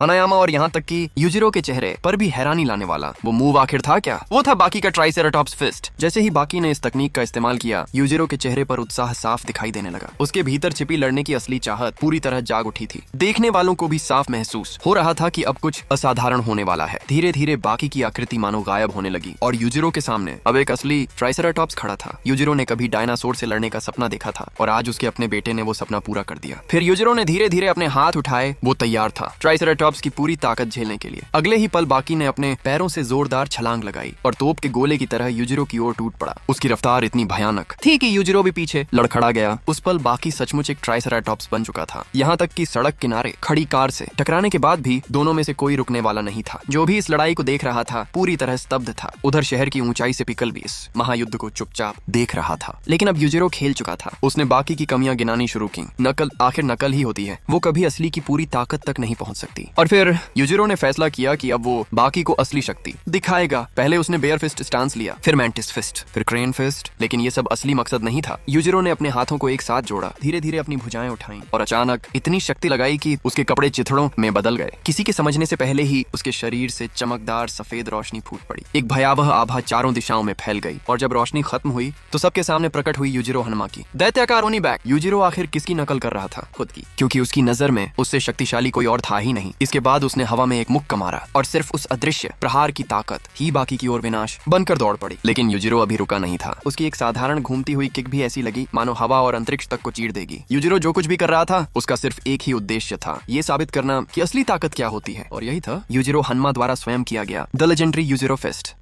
हनायामा और यहाँ तक कि यूजिरो के चेहरे पर भी हैरानी लाने वाला वो मूव आखिर था क्या? वो था बाकी का ट्राइसेराटॉप्स फिस्ट। जैसे ही बाकी ने इस तकनीक का इस्तेमाल किया, यूजिरो के चेहरे पर उत्साह साफ दिखाई देने लगा। उसके भीतर छिपी लड़ने की असली चाहत पूरी तरह जाग उठी थी। देखने वालों को भी साफ महसूस हो रहा था कि अब कुछ असाधारण होने वाला है। धीरे धीरे बाकी की आकृति मानो गायब होने लगी और यूजिरो के सामने अब एक असली ट्राइसेराटॉप्स खड़ा था। यूजिरो ने कभी डायनासोर से लड़ने का सपना देखा था और आज उसके अपने बेटे ने वो सपना पूरा कर दिया। फिर यूजिरो ने धीरे धीरे अपने हाथ उठाए। वो तैयार था ट्राइसेराटॉप्स की पूरी ताकत झेलने के लिए। अगले ही पल बाकी ने अपने पैरों से जोरदार छलांग लगाई और तोप के गोले की तरह यूजिरो की ओर टूट पड़ा। उसकी रफ्तार इतनी भयानक थी कि यूजिरो भी पीछे लड़खड़ा गया। उस पल बाकी सचमुच एक ट्राइसेराटॉप्स बन चुका था। यहाँ तक कि सड़क किनारे खड़ी कार से टकराने के बाद भी दोनों में से कोई रुकने वाला नहीं था। जो भी इस लड़ाई को देख रहा था पूरी तरह स्तब्ध था। उधर शहर की ऊंचाई से पिकल भी इस महायुद्ध को चुपचाप देख रहा था। लेकिन अब यूजिरो खेल चुका था। उसने बाकी की कमियां गिनानी शुरू की। नकल आखिर नकल ही होती है, वो कभी असली की पूरी ताकत तक नहीं पहुंच सकती। और फिर यूजिरो ने फैसला किया कि अब वो बाकी को असली शक्ति दिखाएगा। पहले उसने बेयर फिस्ट स्टांस लिया, फिर मैंटिस फिस्ट, फिर क्रेन फिस्ट। लेकिन ये सब असली मकसद नहीं था। यूजिरो ने अपने हाथों को एक साथ जोड़ा, धीरे धीरे अपनी भुजाएं उठाई और अचानक इतनी शक्ति लगाई कि उसके कपड़े चिथड़ों में बदल गए। किसी के समझने से पहले ही उसके शरीर से चमकदार सफेद रोशनी फूट पड़ी। एक भयावह आभा चारों दिशाओं में फैल गई और जब रोशनी खत्म हुई तो सबके सामने प्रकट हुई यूजिरो हनुमा की दैत्याकार ओनीबैक। यूजिरो आखिर किसकी नकल कर रहा था? खुद की, क्योंकि उसकी नजर में उससे शक्तिशाली कोई और था ही नहीं। इसके बाद उसने हवा में एक मुक्का मारा और सिर्फ उस अदृश्य प्रहार की ताकत ही बाकी की ओर विनाश बनकर दौड़ पड़ी। लेकिन यूजिरो अभी रुका नहीं था। उसकी एक साधारण घूमती हुई किक भी ऐसी लगी मानो हवा और अंतरिक्ष तक को चीर देगी। यूजिरो जो कुछ भी कर रहा था उसका सिर्फ एक ही उद्देश्य था, ये साबित करना कि असली ताकत क्या होती है। और यही था यूजिरो हनुमा द्वारा स्वयं किया गया द लेजेंडरी यूजिरो फिस्ट।